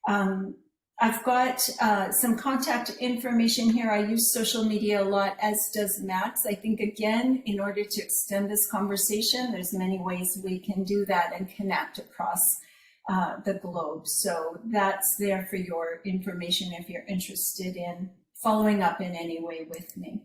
I've got some contact information here. I use social media a lot, as does Max. I think, again, in order to extend this conversation, there's many ways we can do that and connect across the globe. So that's there for your information if you're interested in following up in any way with me.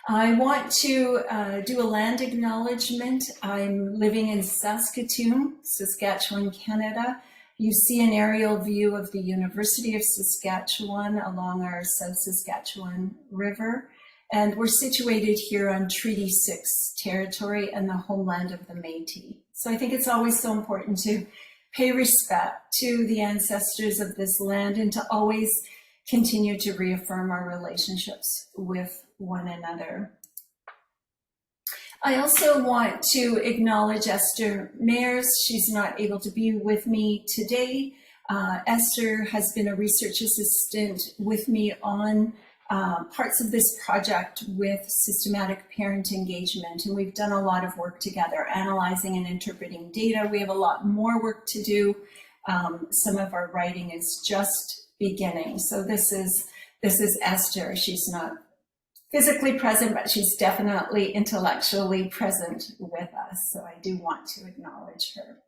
I want to do a land acknowledgement. I'm living in Saskatoon, Saskatchewan, Canada. You see an aerial view of the University of Saskatchewan along our South Saskatchewan River. And we're situated here on Treaty 6 territory and the homeland of the Métis. So I think it's always so important to pay respect to the ancestors of this land and to always continue to reaffirm our relationships with one another. I also want to acknowledge Esther Mayers. She's not able to be with me today. Esther has been a research assistant with me on parts of this project with systematic parent engagement, and we've done a lot of work together, analyzing and interpreting data. We have a lot more work to do. Some of our writing is just beginning. So this is Esther. She's not physically present, but she's definitely intellectually present with us. So I do want to acknowledge her.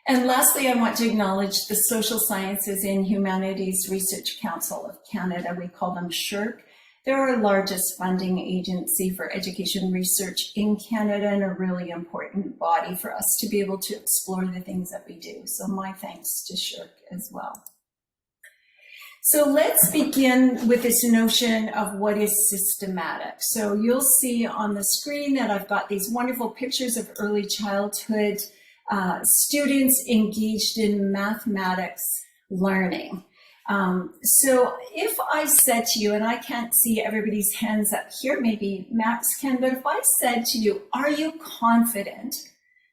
And lastly, I want to acknowledge the Social Sciences and Humanities Research Council of Canada. We call them SSHRC. They're our largest funding agency for education research in Canada and a really important body for us to be able to explore the things that we do. So my thanks to SSHRC as well. So let's begin with this notion of what is systematic. So you'll see on the screen that I've got these wonderful pictures of early childhood students engaged in mathematics learning. So if I said to you, and I can't see everybody's hands up here, maybe Max can, but if I said to you, are you confident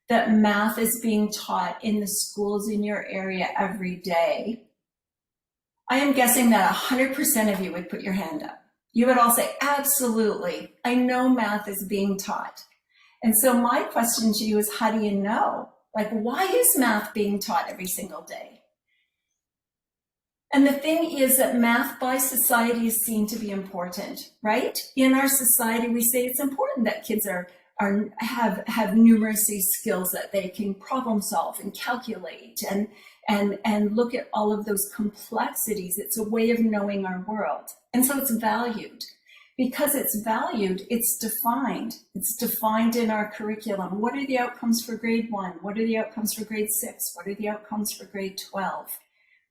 that math is being taught in the schools in your area every day? I am guessing that 100% of you would put your hand up. You would all say, absolutely, I know math is being taught. And so my question to you is, how do you know? Like, why is math being taught every single day? And the thing is that math by society is seen to be important, right? In our society, we say it's important that kids have numeracy skills, that they can problem solve and calculate and look at all of those complexities. It's a way of knowing our world. And so it's valued. Because it's valued, it's defined. It's defined in our curriculum. What are the outcomes for grade 1? What are the outcomes for grade 6? What are the outcomes for grade 12?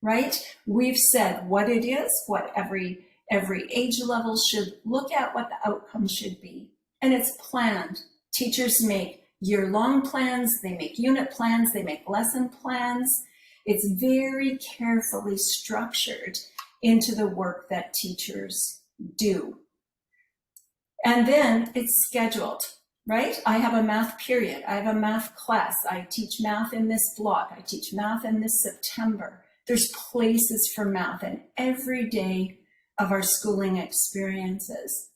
Right? We've said what it is, what every age level should look at, what the outcome should be. And it's planned. Teachers make year-long plans, they make unit plans, they make lesson plans. It's very carefully structured into the work that teachers do. And then it's scheduled, right? I have a math period. I have a math class. I teach math in this block. I teach math in this September. There's places for math in every day of our schooling experiences.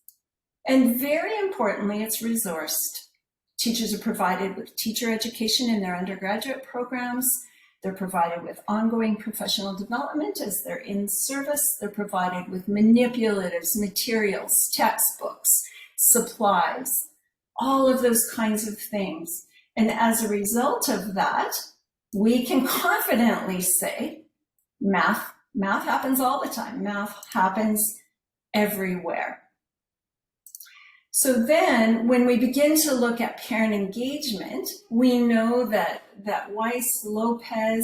And very importantly, it's resourced. Teachers are provided with teacher education in their undergraduate programs. They're provided with ongoing professional development as they're in service. They're provided with manipulatives, materials, textbooks, supplies, all of those kinds of things. And as a result of that, we can confidently say math happens all the time. Math happens everywhere. So then when we begin to look at parent engagement, we know that Weiss, Lopez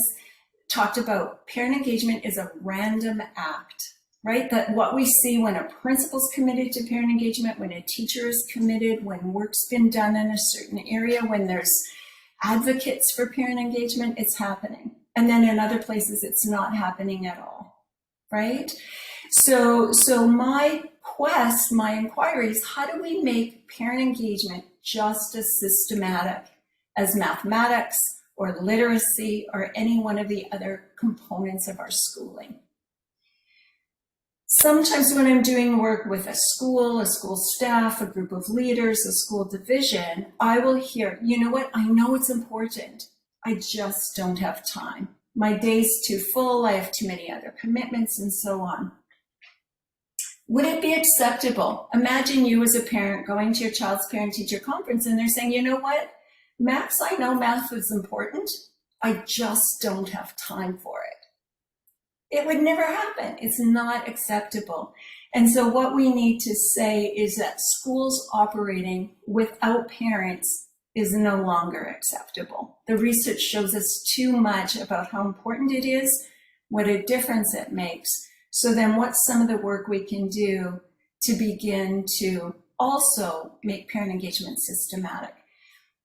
talked about parent engagement is a random act, right? That what we see when a principal's committed to parent engagement, when a teacher is committed, when work's been done in a certain area, when there's advocates for parent engagement, it's happening. And then in other places, it's not happening at all, right? So my quest, my inquiry is, how do we make parent engagement just as systematic as mathematics or literacy or any one of the other components of our schooling? Sometimes when I'm doing work with a school staff, a group of leaders, a school division, I will hear, you know what, I know it's important, I just don't have time. My day's too full, I have too many other commitments, and so on. Would it be acceptable? Imagine you as a parent going to your child's parent-teacher conference and they're saying, you know what, Max, I know math is important. I just don't have time for it. It would never happen. It's not acceptable. And so what we need to say is that schools operating without parents is no longer acceptable. The research shows us too much about how important it is, what a difference it makes. So then what's some of the work we can do to begin to also make parent engagement systematic?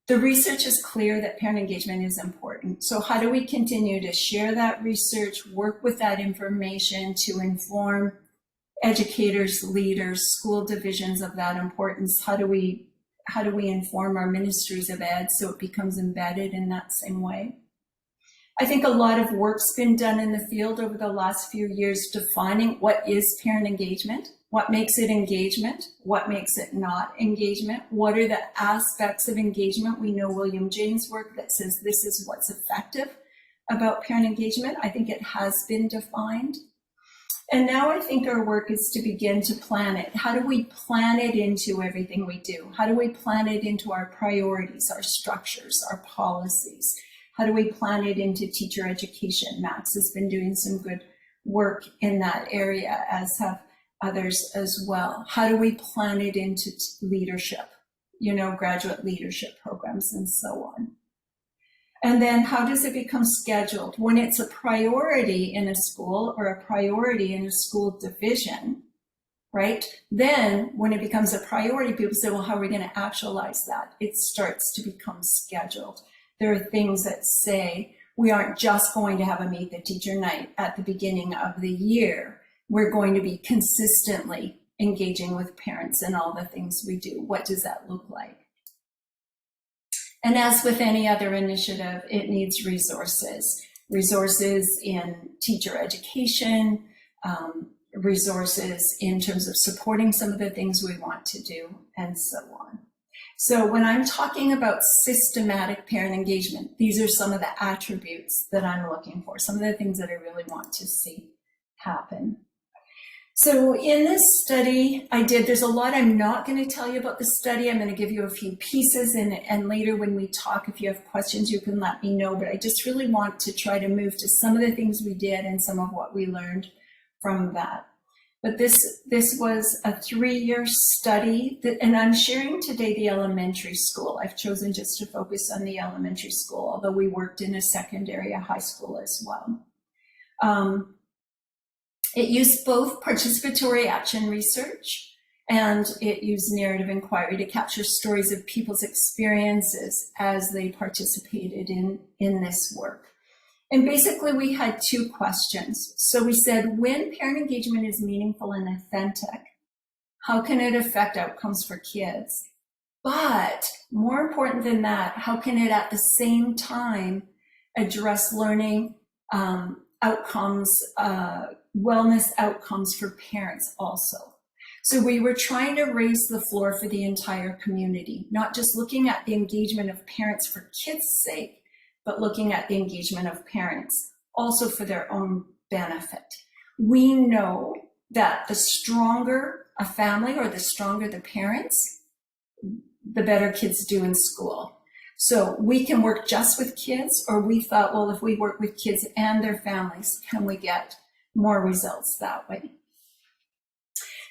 The research is clear that parent engagement is important. So how do we continue to share that research, work with that information to inform educators, leaders, school divisions of that importance? How do we inform our ministries of ed so it becomes embedded in that same way? I think a lot of work's been done in the field over the last few years defining what is parent engagement, what makes it engagement, what makes it not engagement, what are the aspects of engagement. We know William James' work that says this is what's effective about parent engagement. I think it has been defined. And now I think our work is to begin to plan it. How do we plan it into everything we do? How do we plan it into our priorities, our structures, our policies? How do we plan it into teacher education? Max has been doing some good work in that area, as have others as well. How do we plan it into leadership, graduate leadership programs and so on? And then how does it become scheduled? When it's a priority in a school or a priority in a school division, right? Then when it becomes a priority, people say, well, how are we going to actualize that? It starts to become scheduled. There are things that say we aren't just going to have a meet the teacher night at the beginning of the year. We're going to be consistently engaging with parents in all the things we do. What does that look like? And as with any other initiative, it needs resources. Resources in teacher education, resources in terms of supporting some of the things we want to do, and so on. So when I'm talking about systematic parent engagement, these are some of the attributes that I'm looking for, some of the things that I really want to see happen. So in this study there's a lot I'm not going to tell you about the study. I'm going to give you a few pieces, and later when we talk, if you have questions, you can let me know. But I just really want to try to move to some of the things we did and some of what we learned from that. But this was a 3-year study, and I'm sharing today the elementary school. I've chosen just to focus on the elementary school, although we worked in a secondary, a high school as well. It used both participatory action research and it used narrative inquiry to capture stories of people's experiences as they participated in this work. And basically we had 2 questions. So we said, when parent engagement is meaningful and authentic, how can it affect outcomes for kids? But more important than that, how can it at the same time address learning outcomes, wellness outcomes for parents also? So we were trying to raise the floor for the entire community, not just looking at the engagement of parents for kids' sake, but looking at the engagement of parents also for their own benefit. We know that the stronger a family or the stronger the parents, the better kids do in school. So we can work just with kids, or we thought, well, if we work with kids and their families, can we get more results that way?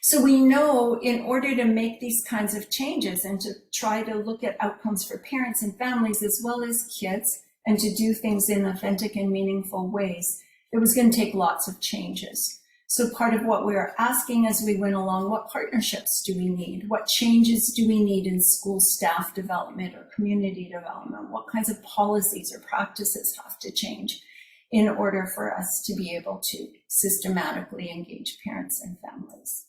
So we know in order to make these kinds of changes and to try to look at outcomes for parents and families as well as kids, and to do things in authentic and meaningful ways, it was going to take lots of changes. So part of what we were asking as we went along, what partnerships do we need? What changes do we need in school staff development or community development? What kinds of policies or practices have to change in order for us to be able to systematically engage parents and families?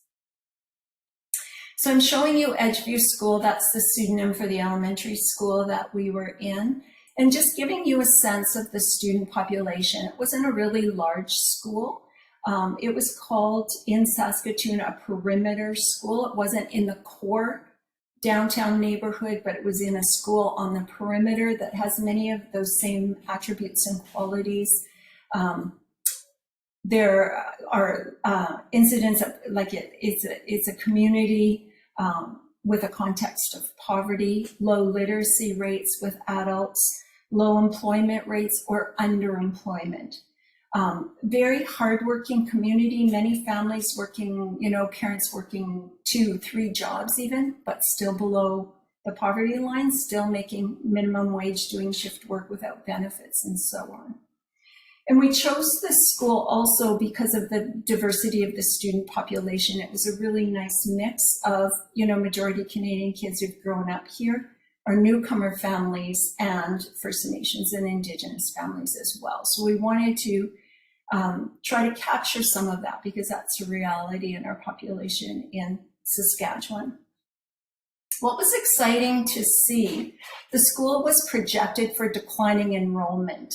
So I'm showing you Edgeview School. That's the pseudonym for the elementary school that we were in. And just giving you a sense of the student population. It wasn't a really large school. It was called in Saskatchewan a perimeter school. It wasn't in the core downtown neighborhood, but it was in a school on the perimeter that has many of those same attributes and qualities. There are incidents of, like it's a community with a context of poverty, low literacy rates with adults, low employment rates or underemployment. Very hardworking community, many families working, parents working 2-3 jobs even, but still below the poverty line, still making minimum wage, doing shift work without benefits and so on. And we chose this school also because of the diversity of the student population. It was a really nice mix of, majority Canadian kids who've grown up here, our newcomer families, and First Nations and Indigenous families as well. So we wanted to try to capture some of that because that's a reality in our population in Saskatchewan. What was exciting to see, the school was projected for declining enrollment.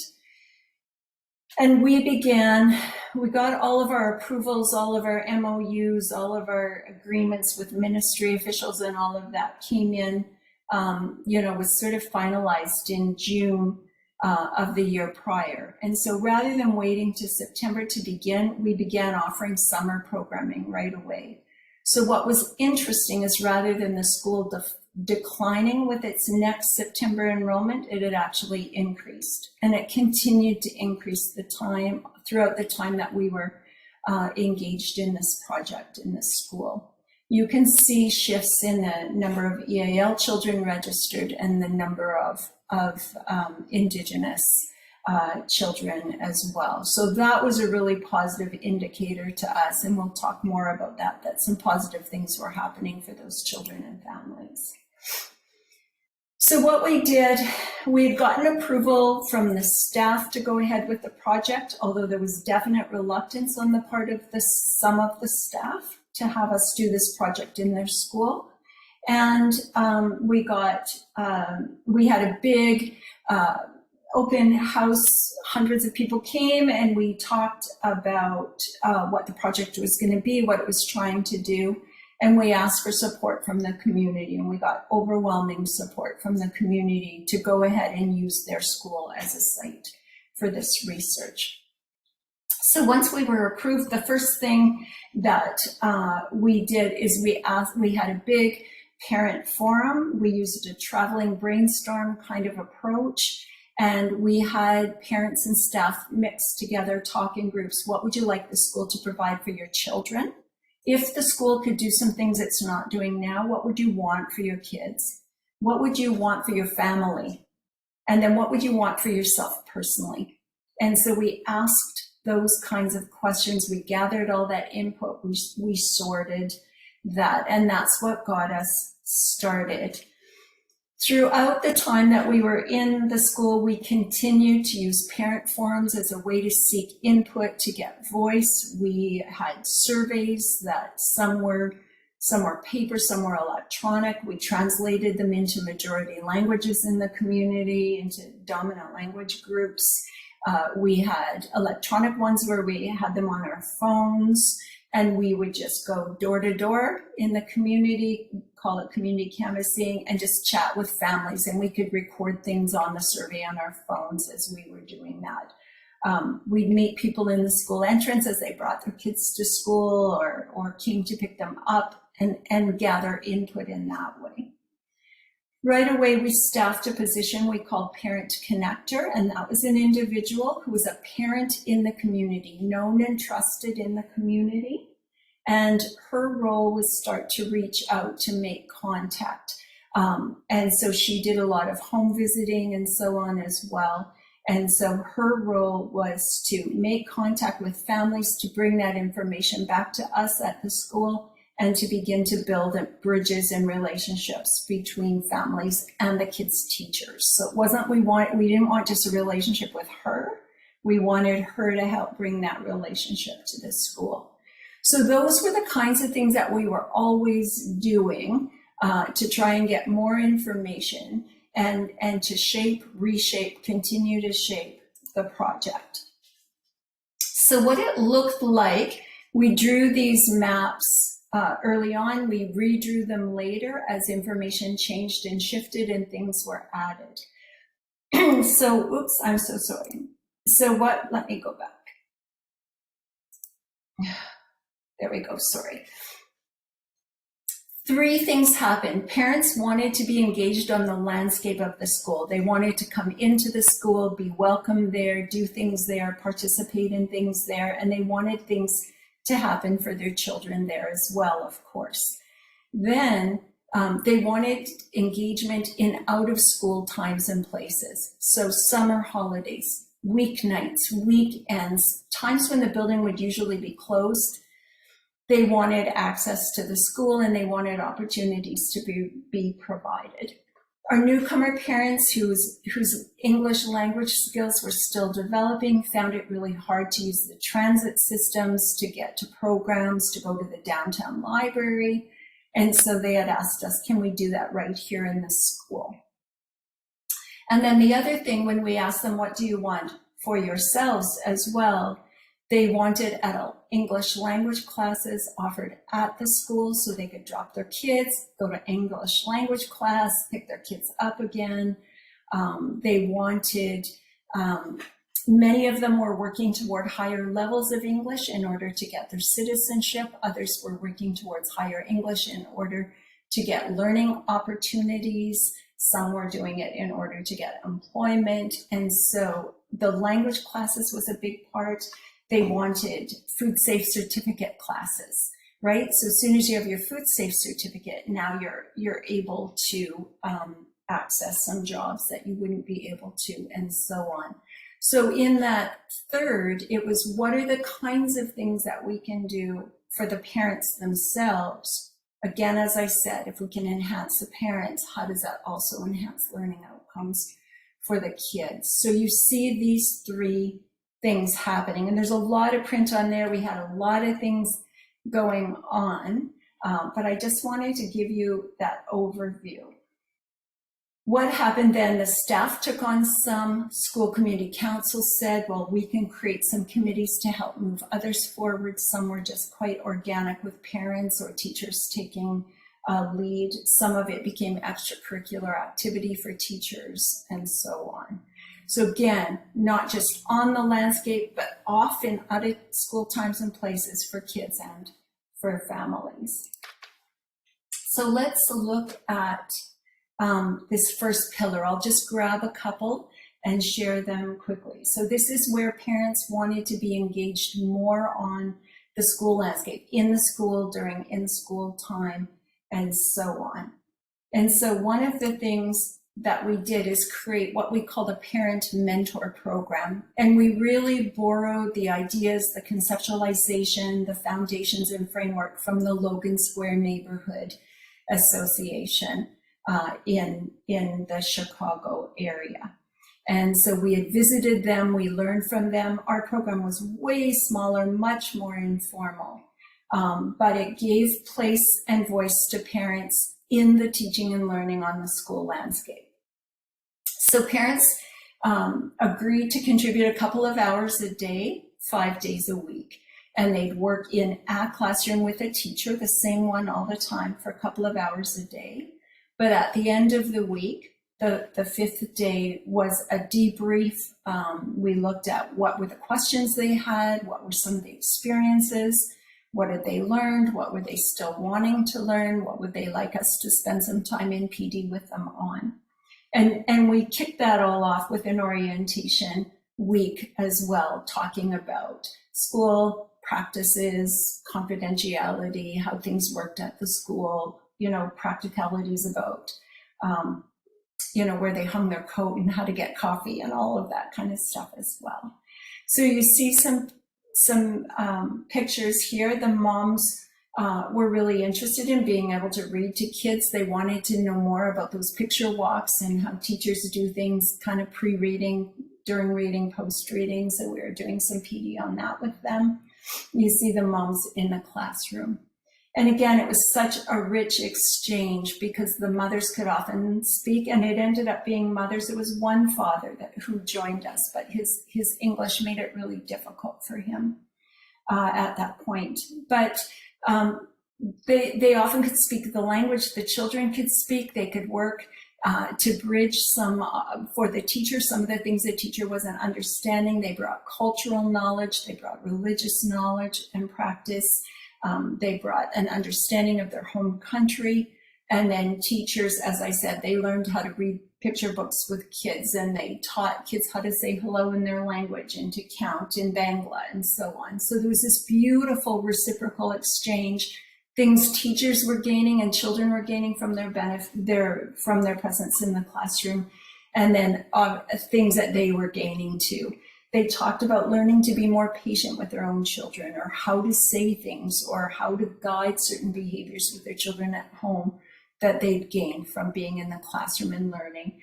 And we got all of our approvals, all of our MOUs, all of our agreements with ministry officials and all of that came in, was sort of finalized in June of the year prior. And so rather than waiting to September to begin, we began offering summer programming right away. So what was interesting is rather than the school declining with its next September enrollment, it had actually increased. And it continued to increase throughout the time that we were engaged in this project in this school. You can see shifts in the number of EAL children registered and the number of Indigenous children as well. So that was a really positive indicator to us, and we'll talk more about that some positive things were happening for those children and families. So what we did, we had gotten approval from the staff to go ahead with the project, although there was definite reluctance on the part of some of the staff to have us do this project in their school. And we had a big open house, hundreds of people came, and we talked about what the project was going to be, what it was trying to do, and we asked for support from the community, and we got overwhelming support from the community to go ahead and use their school as a site for this research. So once we were approved, the first thing that we did is we had a big parent forum. We used a traveling brainstorm kind of approach, and we had parents and staff mixed together, talk in groups. What would you like the school to provide for your children? If the school could do some things it's not doing now, what would you want for your kids? What would you want for your family? And then what would you want for yourself personally? And so we asked those kinds of questions. We gathered all that input. We sorted that, and that's what got us started. Throughout the time that we were in the school, we continued to use parent forums as a way to seek input, to get voice. We had surveys that some were paper, some were electronic. We translated them into majority languages in the community, into dominant language groups. We had electronic ones where we had them on our phones, and we would just go door to door in the community, call it community canvassing, and just chat with families. And we could record things on the survey on our phones as we were doing that. We'd meet people in the school entrance as they brought their kids to school or came to pick them up, and gather input in that way. Right away, we staffed a position we called Parent Connector, and that was an individual who was a parent in the community, known and trusted in the community. And her role was start to reach out to make contact. And so she did a lot of home visiting and so on as well. And so her role was to make contact with families, to bring that information back to us at the school, and to begin to build bridges and relationships between families and the kids' teachers. So it wasn't, we didn't want just a relationship with her. We wanted her to help bring that relationship to the school. So those were the kinds of things that we were always doing to try and get more information and to shape, reshape, continue to shape the project. So what it looked like, we drew these maps early on. We redrew them later as information changed and shifted and things were added. So, oops, I'm so sorry. So let me go back. There we go, sorry. 3 things happened. Parents wanted to be engaged on the landscape of the school. They wanted to come into the school, be welcome there, do things there, participate in things there, and they wanted things to happen for their children there as well, of course. Then they wanted engagement in out of school times and places. So summer holidays, weeknights, weekends, times when the building would usually be closed. They wanted access to the school and they wanted opportunities to be provided. Our newcomer parents whose English language skills were still developing found it really hard to use the transit systems to get to programs, to go to the downtown library. And so they had asked us, can we do that right here in the school? And then the other thing, when we asked them, what do you want for yourselves as well? They wanted adult English language classes offered at the school so they could drop their kids, go to English language class, pick their kids up again. They wanted, many of them were working toward higher levels of English in order to get their citizenship. Others were working towards higher English in order to get learning opportunities. Some were doing it in order to get employment. And so the language classes was a big part. They wanted food safe certificate classes, right? So as soon as you have your food safe certificate, now you're able to access some jobs that you wouldn't be able to, and so on. So in that third, it was, what are the kinds of things that we can do for the parents themselves? Again, as I said, if we can enhance the parents, how does that also enhance learning outcomes for the kids? So you see these 3 things happening, and there's a lot of print on there. We had a lot of things going on, but I just wanted to give you that overview. What happened then? The staff took on some. School community council said, well, we can create some committees to help move others forward. Some were just quite organic with parents or teachers taking lead. Some of it became extracurricular activity for teachers and so on. So again, not just on the landscape, but often out of school times and places for kids and for families. So let's look at this first pillar. I'll just grab a couple and share them quickly. So this is where parents wanted to be engaged more on the school landscape, in the school, during in-school time, and so on. And so one of the things that we did is create what we call the parent mentor program. And we really borrowed the ideas, the conceptualization, the foundations and framework from the Logan Square Neighborhood Association in the Chicago area. And so we had visited them, we learned from them. Our program was way smaller, much more informal, but it gave place and voice to parents in the teaching and learning on the school landscape. So parents agreed to contribute a couple of hours a day, 5 days a week, and they'd work in a classroom with a teacher, the same one all the time, for a couple of hours a day. But at the end of the week, the 5th day was a debrief. We looked at what were the questions they had, what were some of the experiences, what had they learned, what were they still wanting to learn, what would they like us to spend some time in PD with them on. And we kicked that all off with an orientation week as well, talking about school practices, confidentiality, how things worked at the school, practicalities about, where they hung their coat and how to get coffee and all of that kind of stuff as well. So you see some pictures here. The moms were really interested in being able to read to kids. They wanted to know more about those picture walks and how teachers do things kind of pre-reading, during reading, post-reading. So we were doing some PD on that with them. You see the moms in the classroom. And again, it was such a rich exchange because the mothers could often speak, and it ended up being mothers. It was one father who joined us, but his English made it really difficult for him at that point. But they often could speak the language the children could speak. They could work to bridge some, for the teacher, some of the things the teacher wasn't understanding. They brought cultural knowledge, they brought religious knowledge and practice. They brought an understanding of their home country. And then teachers, as I said, they learned how to read picture books with kids, and they taught kids how to say hello in their language and to count in Bangla and so on. So there was this beautiful reciprocal exchange, things teachers were gaining and children were gaining from their from their presence in the classroom, and then things that they were gaining too. They talked about learning to be more patient with their own children, or how to say things, or how to guide certain behaviors with their children at home that they'd gained from being in the classroom and learning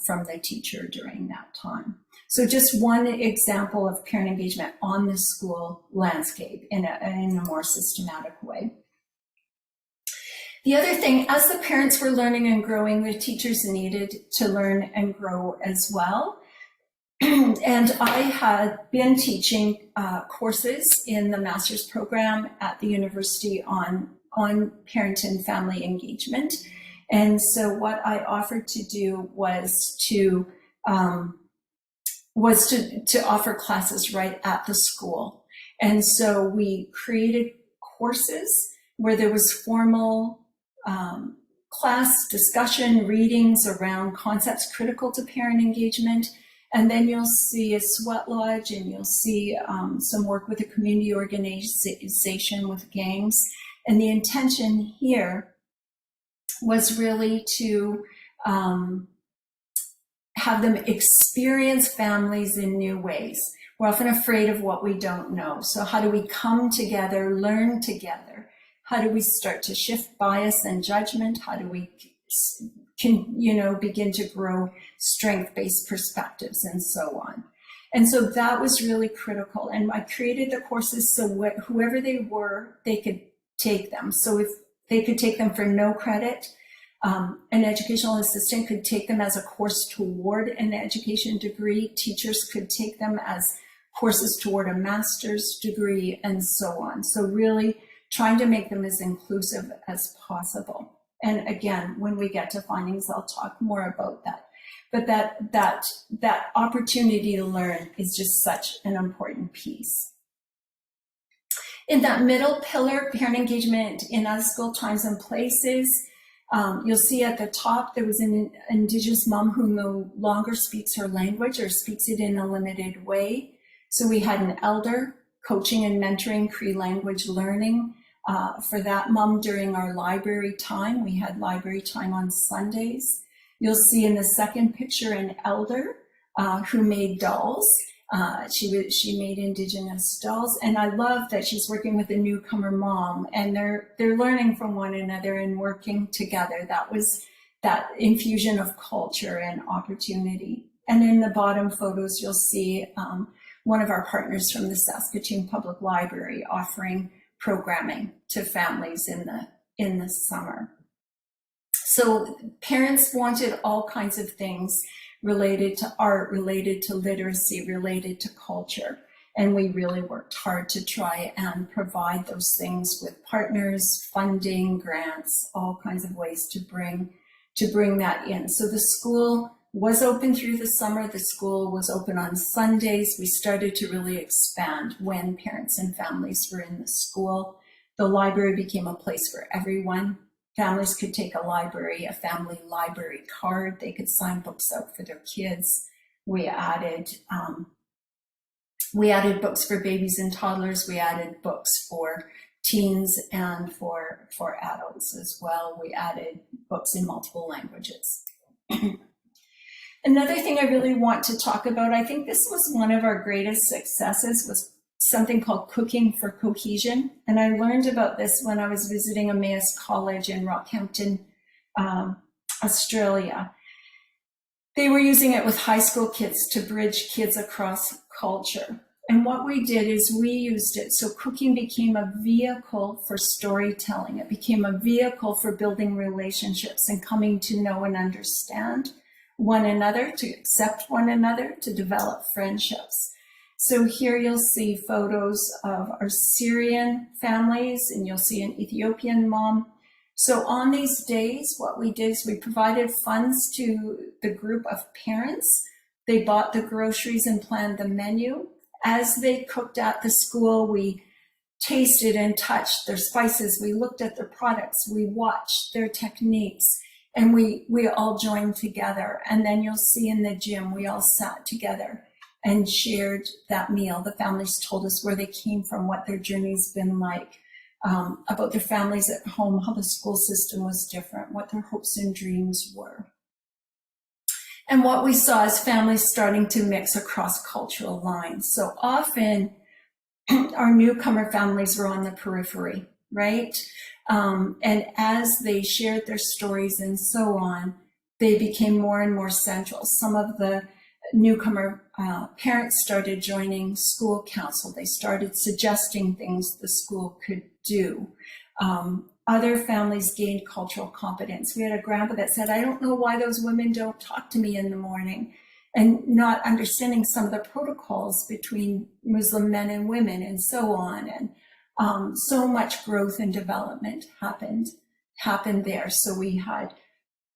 from the teacher during that time. So just one example of parent engagement on the school landscape in a more systematic way. The other thing, as the parents were learning and growing, the teachers needed to learn and grow as well. And I had been teaching courses in the master's program at the university on parent and family engagement. And so what I offered to do was to offer classes right at the school. And so we created courses where there was formal class discussion, readings around concepts critical to parent engagement. And then you'll see a sweat lodge, and you'll see some work with a community organization with gangs. And the intention here was really to have them experience families in new ways. We're often afraid of what we don't know. So how do we come together, learn together? How do we start to shift bias and judgment? How do we begin to grow strength-based perspectives and so on? And so that was really critical. And I created the courses so whoever they were, they could take them. So if they could take them for no credit, an educational assistant could take them as a course toward an education degree. Teachers could take them as courses toward a master's degree, and so on. So really trying to make them as inclusive as possible. And again, when we get to findings, I'll talk more about that. But that opportunity to learn is just such an important piece. In that middle pillar, parent engagement in out-of-school times and places, you'll see at the top, there was an Indigenous mom who no longer speaks her language or speaks it in a limited way. So we had an elder coaching and mentoring Cree language learning for that mom during our library time. We had library time on Sundays. You'll see in the second picture an elder who made dolls. She made Indigenous dolls, and I love that she's working with a newcomer mom, and they're learning from one another and working together. That was that infusion of culture and opportunity. And in the bottom photos, you'll see one of our partners from the Saskatchewan Public Library offering programming to families in the summer. So parents wanted all kinds of things related to art, related to literacy, related to culture. And we really worked hard to try and provide those things with partners, funding, grants, all kinds of ways to bring that in. So the school was open through the summer. The school was open on Sundays. We started to really expand when parents and families were in the school. The library became a place for everyone. Families could take a family library card. They could sign books out for their kids. We added books for babies and toddlers. We added books for teens and for adults as well. We added books in multiple languages. Another thing I really want to talk about, I think this was one of our greatest successes, was something called Cooking for Cohesion. And I learned about this when I was visiting Emmaus College in Rockhampton, Australia. They were using it with high school kids to bridge kids across culture. And what we did is we used it. So cooking became a vehicle for storytelling. It became a vehicle for building relationships and coming to know and understand one another, to accept one another, to develop friendships. So here you'll see photos of our Syrian families, and you'll see an Ethiopian mom. So on these days, what we did is we provided funds to the group of parents. They bought the groceries and planned the menu. As they cooked at the school, we tasted and touched their spices. We looked at their products. We watched their techniques, and we all joined together. And then you'll see in the gym, we all sat together and shared that meal. The families told us where they came from, what their journey's been like, about their families at home, how the school system was different, what their hopes and dreams were. And what we saw is families starting to mix across cultural lines. So often our newcomer families were on the periphery, right? And as they shared their stories and so on, they became more and more central. Some of the newcomer parents started joining school council. They started suggesting things the school could do. Other families gained cultural competence. We had a grandpa that said, I don't know why those women don't talk to me in the morning, and not understanding some of the protocols between Muslim men and women and so on. And so much growth and development happened there. So we had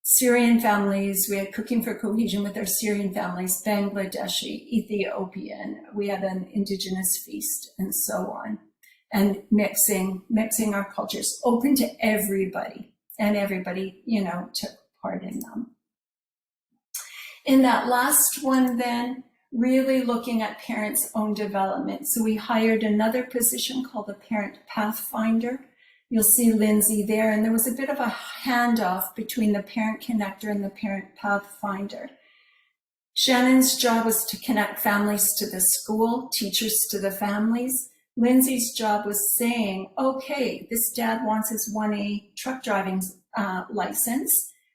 Syrian families, we had Cooking for Cohesion with our Syrian families, Bangladeshi, Ethiopian, we had an indigenous feast and so on. And mixing our cultures, open to everybody, and everybody, took part in them. In that last one then, really looking at parents' own development. So we hired another position called a Parent Pathfinder. You'll see Lindsay there, and there was a bit of a handoff between the Parent Connector and the Parent Pathfinder. Shannon's job was to connect families to the school, teachers to the families. Lindsay's job was saying, okay, this dad wants his 1A truck driving license.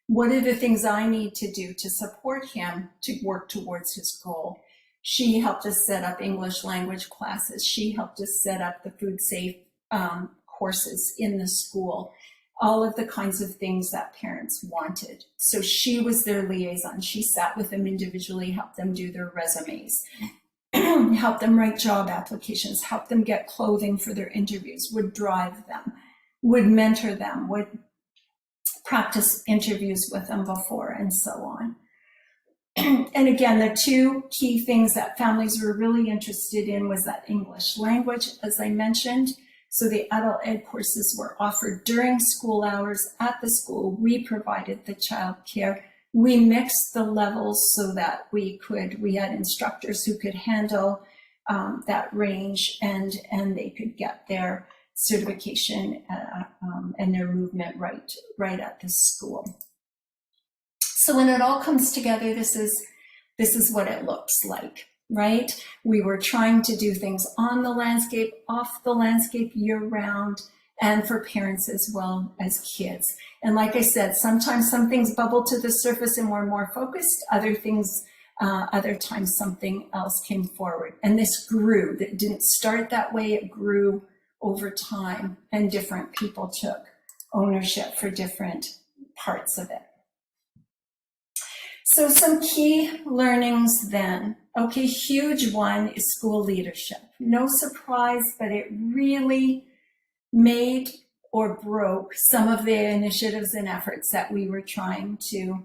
What are the things I need to do to support him to work towards his goal? She helped us set up English language classes. She helped us set up the food safe courses in the school, all of the kinds of things that parents wanted. So she was their liaison. She sat with them individually, helped them do their resumes, help them write job applications, help them get clothing for their interviews, would drive them, would mentor them, would practice interviews with them before, and so on. And again, the two key things that families were really interested in was that English language, as I mentioned. So the adult ed courses were offered during school hours at the school. We provided the childcare. We mixed the levels so that we had instructors who could handle that range, and they could get their certification and their movement right at the school. So when it all comes together, this is what it looks like, right? We were trying to do things on the landscape, off the landscape, year round, and for parents as well as kids. And like I said, sometimes some things bubble to the surface and we're more focused. Other times something else came forward. And this grew. It didn't start that way. It grew over time, and different people took ownership for different parts of it. So some key learnings then. Okay, huge one is school leadership. No surprise, but it really made or broke some of the initiatives and efforts that we were trying to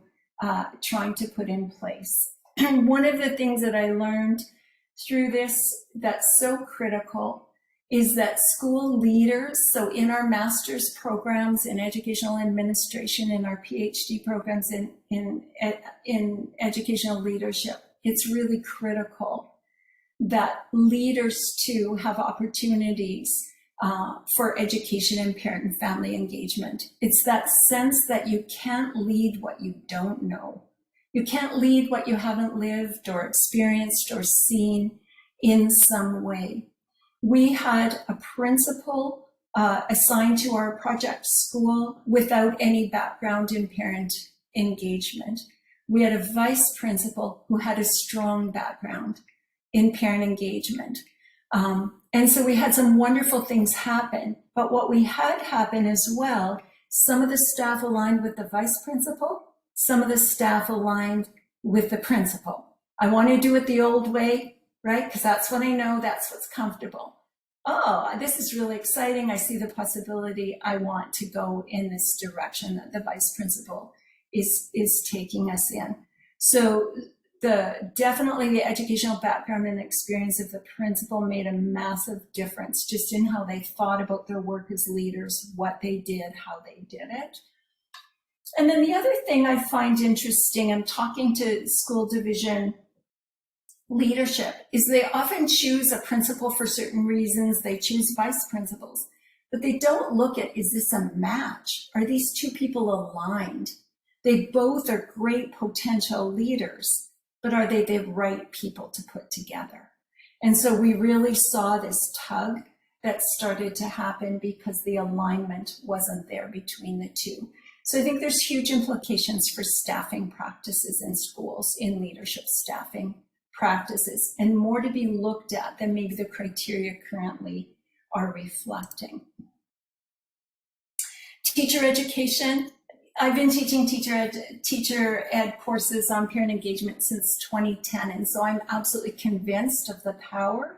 put in place. And one of the things that I learned through this that's so critical is that school leaders, so in our master's programs in educational administration, in our PhD programs in educational leadership, it's really critical that leaders too have opportunities for education and parent and family engagement. It's that sense that you can't lead what you don't know. You can't lead what you haven't lived or experienced or seen in some way. We had a principal assigned to our project school without any background in parent engagement. We had a vice principal who had a strong background in parent engagement. And so we had some wonderful things happen. But what we had happen as well, some of the staff aligned with the vice principal, some of the staff aligned with the principal. I want to do it the old way. right? Because that's what I know, that's what's comfortable. Oh, this is really exciting. I see the possibility. I want to go in this direction that the vice principal is taking us in. So definitely the educational background and experience of the principal made a massive difference just in how they thought about their work as leaders, what they did, how they did it. And then the other thing I find interesting, I'm talking to school division leadership, is they often choose a principal for certain reasons. They choose vice principals, but they don't look at, is this a match? Are these two people aligned? They both are great potential leaders, but are they the right people to put together? And so we really saw this tug that started to happen because the alignment wasn't there between the two. So I think there's huge implications for staffing practices in schools, in leadership staffing practices, and more to be looked at than maybe the criteria currently are reflecting. Teacher education. I've been teaching teacher ed courses on parent engagement since 2010, and so I'm absolutely convinced of the power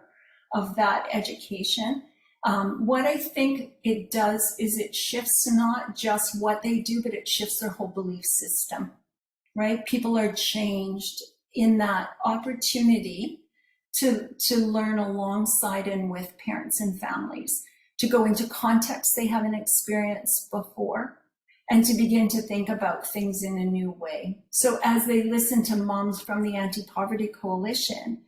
of that education. What I think it does is it shifts not just what they do, but it shifts their whole belief system, right? People are changed in that opportunity to learn alongside and with parents and families, to go into contexts they haven't experienced before, and to begin to think about things in a new way. So as they listen to moms from the Anti-Poverty Coalition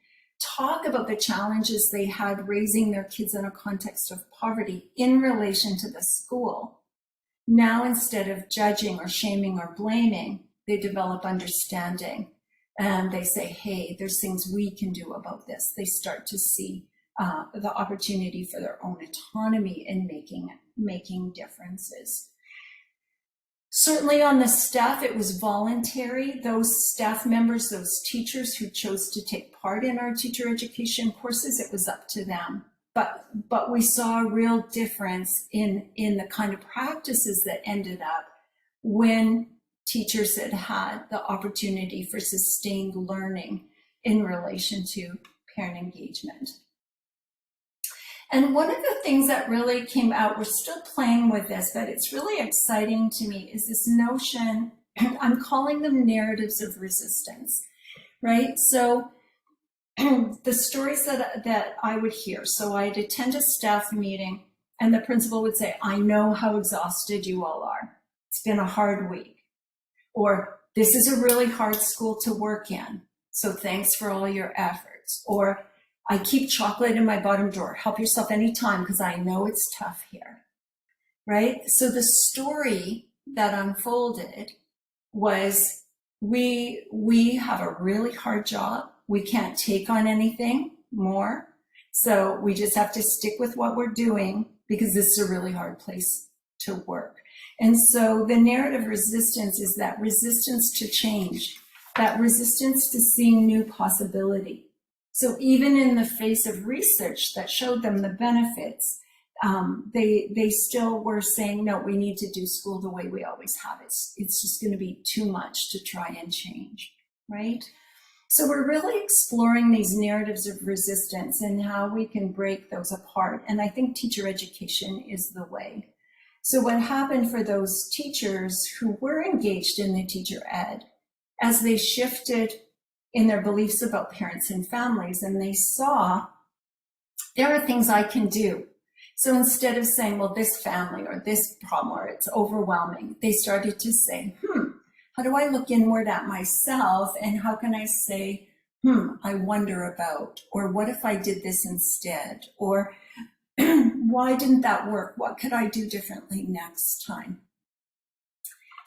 talk about the challenges they had raising their kids in a context of poverty in relation to the school, now instead of judging or shaming or blaming, they develop understanding. And they say, hey, there's things we can do about this. They start to see the opportunity for their own autonomy in making differences. Certainly on the staff, it was voluntary. Those staff members, those teachers who chose to take part in our teacher education courses, it was up to them. But we saw a real difference in the kind of practices that ended up when teachers had the opportunity for sustained learning in relation to parent engagement. And one of the things that really came out, we're still playing with this, but it's really exciting to me, is this notion, I'm calling them narratives of resistance, right? So the stories that I would hear, so I'd attend a staff meeting and the principal would say, I know how exhausted you all are. It's been a hard week. Or this is a really hard school to work in, so thanks for all your efforts. Or I keep chocolate in my bottom drawer. Help yourself anytime because I know it's tough here, right? So the story that unfolded was we have a really hard job. We can't take on anything more. So we just have to stick with what we're doing because this is a really hard place to work. And so the narrative resistance is that resistance to change, that resistance to seeing new possibility. So even in the face of research that showed them the benefits, they still were saying, no, we need to do school the way we always have. It's just going to be too much to try and change, right? So we're really exploring these narratives of resistance and how we can break those apart. And I think teacher education is the way. So what happened for those teachers who were engaged in the teacher ed, as they shifted in their beliefs about parents and families, and they saw there are things I can do. So instead of saying, well, this family or this problem or it's overwhelming, they started to say, how do I look inward at myself and how can I say, I wonder about, or what if I did this instead? Or why didn't that work? What could I do differently next time?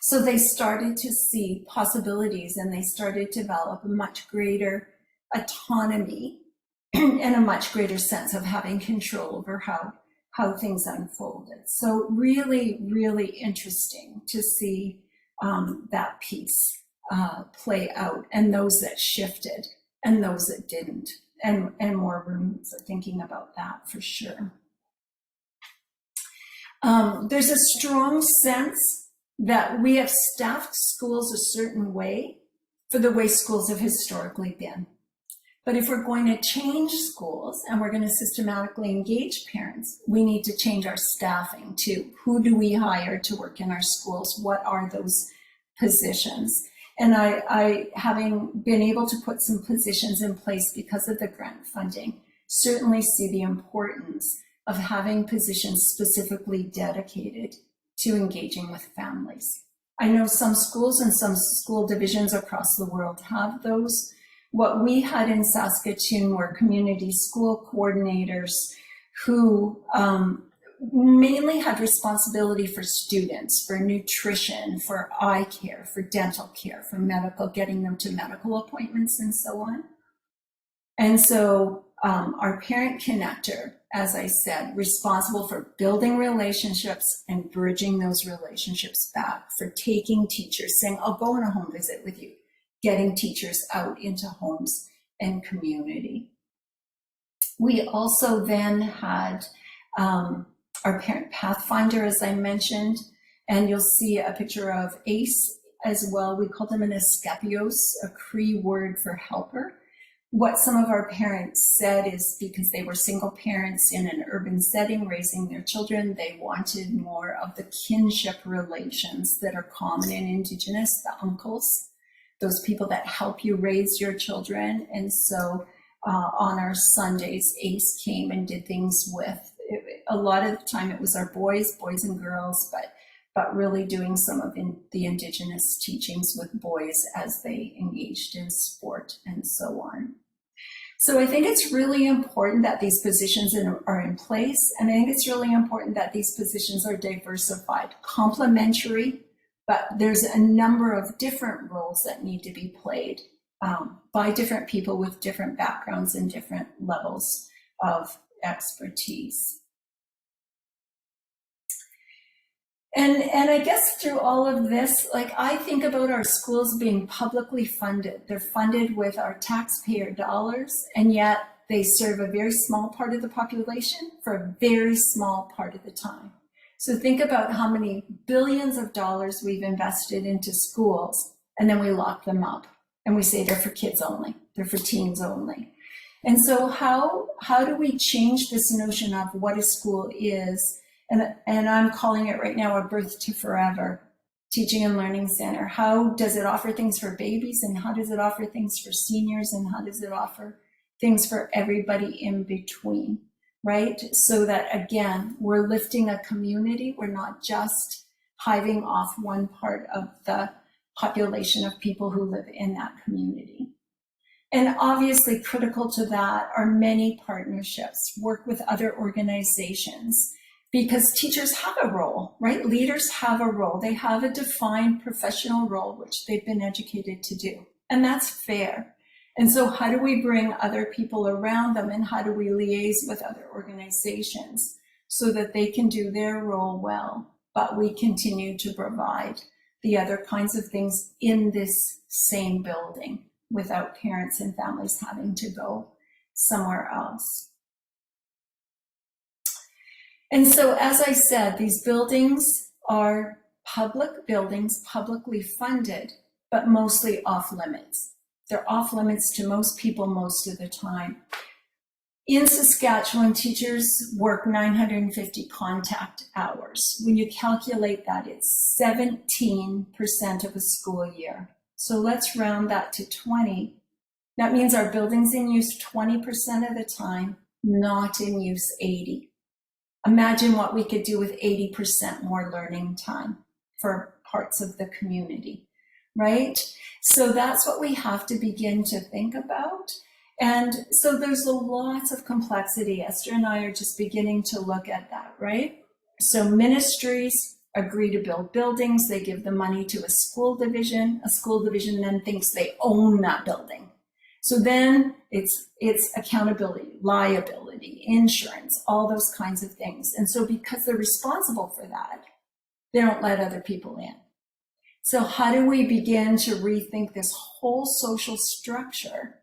So they started to see possibilities and they started to develop a much greater autonomy and a much greater sense of having control over how things unfolded. So really, really interesting to see that piece play out, and those that shifted and those that didn't, and more rooms are thinking about that for sure. There's a strong sense that we have staffed schools a certain way for the way schools have historically been. But if we're going to change schools and we're going to systematically engage parents, we need to change our staffing too. Who do we hire to work in our schools? What are those positions? And I having been able to put some positions in place because of the grant funding, certainly see the importance of having positions specifically dedicated to engaging with families. I know some schools and some school divisions across the world have those. What we had in Saskatchewan were community school coordinators who mainly had responsibility for students, for nutrition, for eye care, for dental care, for medical, getting them to medical appointments and so on. And so our parent connector, as I said, responsible for building relationships and bridging those relationships back, for taking teachers, saying, I'll go on a home visit with you, getting teachers out into homes and community. We also then had our parent pathfinder, as I mentioned, and you'll see a picture of ACE as well. We call them an escapios, a Cree word for helper. What some of our parents said is because they were single parents in an urban setting raising their children, they wanted more of the kinship relations that are common in Indigenous, the uncles, those people that help you raise your children. And so on our Sundays, ACE came and did things with, a lot of the time it was our boys and girls, but really doing some of the Indigenous teachings with boys as they engaged in sport and so on. So I think it's really important that these positions are in place, and I think it's really important that these positions are diversified, complementary, but there's a number of different roles that need to be played by different people with different backgrounds and different levels of expertise. And I guess through all of this, like I think about our schools being publicly funded. They're funded with our taxpayer dollars, and yet they serve a very small part of the population for a very small part of the time. So think about how many billions of dollars we've invested into schools, and then we lock them up and we say they're for kids only, they're for teens only. And so how do we change this notion of what a school is? And I'm calling it right now a Birth to Forever teaching and learning center. How does it offer things for babies, and how does it offer things for seniors, and how does it offer things for everybody in between, right? So that, again, we're lifting a community. We're not just hiving off one part of the population of people who live in that community. And obviously critical to that are many partnerships, work with other organizations, because teachers have a role, right? Leaders have a role. They have a defined professional role, which they've been educated to do. And that's fair. And so how do we bring other people around them, and how do we liaise with other organizations so that they can do their role well, but we continue to provide the other kinds of things in this same building without parents and families having to go somewhere else. And so, as I said, these buildings are public buildings, publicly funded, but mostly off limits. They're off limits to most people most of the time. In Saskatchewan, teachers work 950 contact hours. When you calculate that, it's 17% of a school year. So let's round that to 20. That means our building's in use 20% of the time, not in use 80. Imagine what we could do with 80% more learning time for parts of the community, right? So that's what we have to begin to think about. And so there's lots of complexity. Esther and I are just beginning to look at that, right? So ministries agree to build buildings. They give the money to a school division. A school division then thinks they own that building. So then it's accountability, liability, insurance, all those kinds of things. And so because they're responsible for that, they don't let other people in. So how do we begin to rethink this whole social structure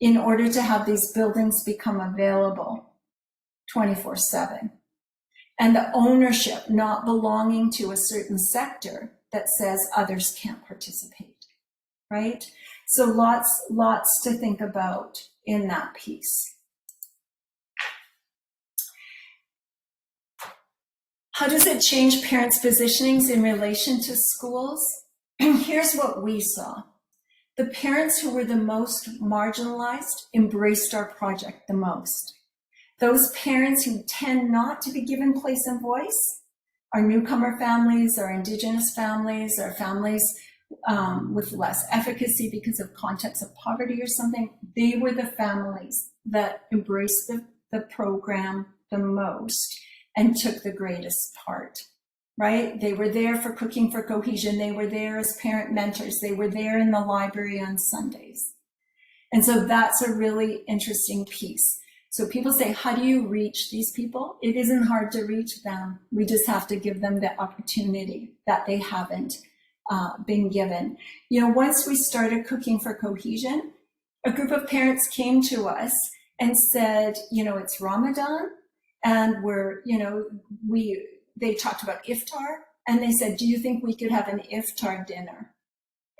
in order to have these buildings become available 24/7? And the ownership not belonging to a certain sector that says others can't participate, right? So lots to think about in that piece. How does it change parents' positionings in relation to schools? Here's what we saw. The parents who were the most marginalized embraced our project the most. Those parents who tend not to be given place and voice, our newcomer families, our Indigenous families, our families with less efficacy because of context of poverty or something, they were the families that embraced the program the most and took the greatest part, right? They were there for Cooking for Cohesion. They were there as parent mentors. They were there in the library on Sundays. And so that's a really interesting piece. So people say, how do you reach these people? It isn't hard to reach them. We just have to give them the opportunity that they haven't been given. You know, once we started Cooking for Cohesion, a group of parents came to us and said, you know, it's Ramadan, and they talked about iftar, and they said, do you think we could have an iftar dinner?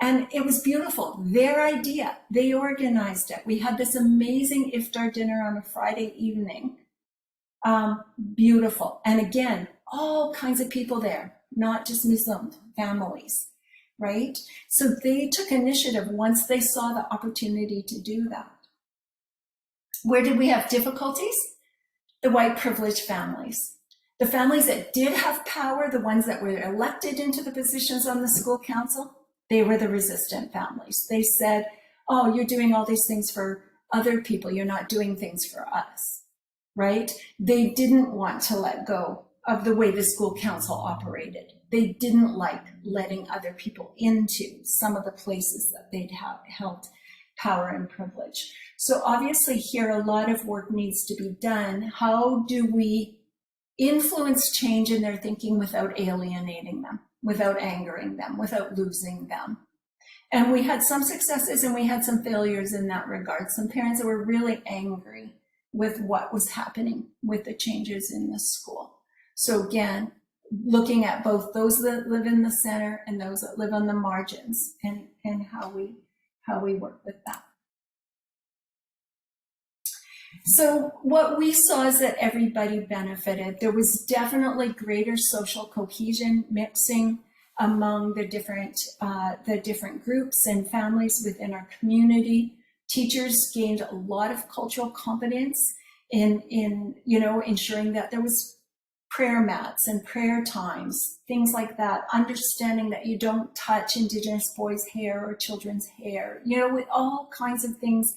And it was beautiful. Their idea, they organized it. We had this amazing iftar dinner on a Friday evening. Beautiful. And again, all kinds of people there, not just Muslim families, right? So they took initiative once they saw the opportunity to do that. Where did we have difficulties? The white privileged families. The families that did have power, the ones that were elected into the positions on the school council, they were the resistant families. They said, oh, you're doing all these things for other people. You're not doing things for us, right? They didn't want to let go of the way the school council operated. They didn't like letting other people into some of the places that they'd held power and privilege. So obviously here, a lot of work needs to be done. How do we influence change in their thinking without alienating them, without angering them, without losing them? And we had some successes and we had some failures in that regard. Some parents that were really angry with what was happening with the changes in the school. So again, looking at both those that live in the center and those that live on the margins, and how we work with that. So what we saw is that everybody benefited. There was definitely greater social cohesion, mixing among the different groups and families within our community. Teachers gained a lot of cultural competence in ensuring that there was prayer mats and prayer times, things like that, understanding that you don't touch Indigenous boys' hair or children's hair, with all kinds of things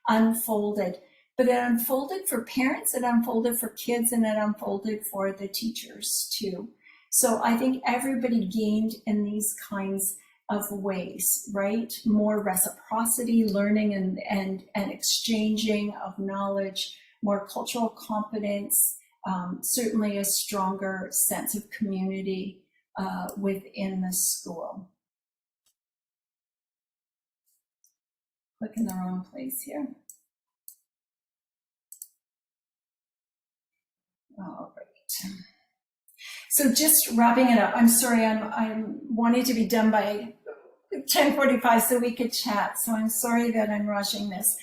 unfolded. But it unfolded for parents, it unfolded for kids, and it unfolded for the teachers too. So I think everybody gained in these kinds of ways, right? More reciprocity, learning and exchanging of knowledge, more cultural competence, certainly a stronger sense of community within the school. Click in the wrong place here. All right. So just wrapping it up, I'm sorry, I'm wanting to be done by 10:45 so we could chat. So I'm sorry that I'm rushing this.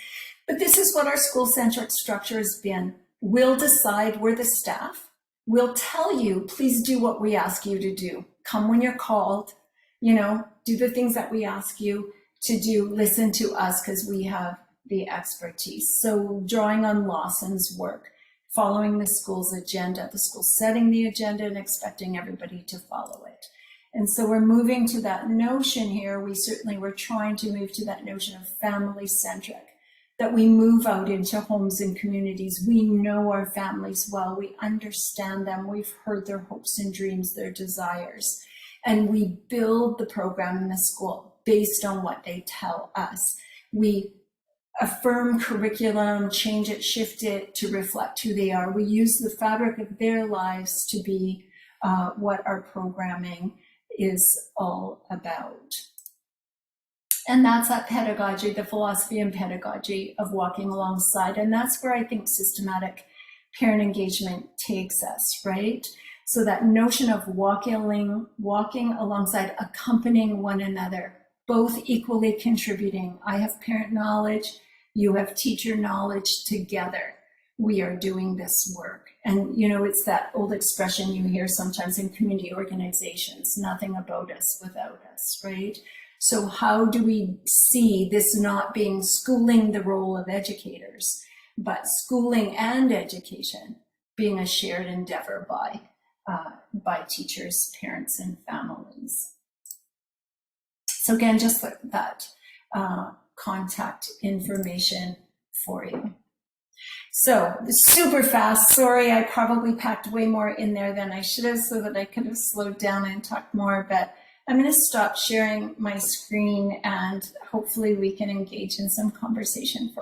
But this is what our school-centric structure has been. We'll decide, we're the staff. We'll tell you, please do what we ask you to do. Come when you're called, do the things that we ask you to do. Listen to us because we have the expertise. So drawing on Lawson's work, following the school's agenda, the school setting the agenda and expecting everybody to follow it. And so we're moving to that notion here. We're trying to move to that notion of family-centric, that we move out into homes and communities. We know our families well. We understand them. We've heard their hopes and dreams, their desires. And we build the program in the school based on what they tell us. We affirm curriculum, change it, shift it to reflect who they are. We use the fabric of their lives to be what our programming is all about. And that's that pedagogy, the philosophy and pedagogy of walking alongside. And that's where I think systematic parent engagement takes us, right? So that notion of walking alongside, accompanying one another both equally contributing. I have parent knowledge, you have teacher knowledge. Together we are doing this work. And you know, it's that old expression you hear sometimes in community organizations, nothing about us without us, right? So how do we see this not being schooling the role of educators, but schooling and education being a shared endeavor by teachers, parents, and families? So again, just that contact information for you. So super fast, sorry, I probably packed way more in there than I should have so that I could have slowed down and talked more, but I'm going to stop sharing my screen and hopefully we can engage in some conversation.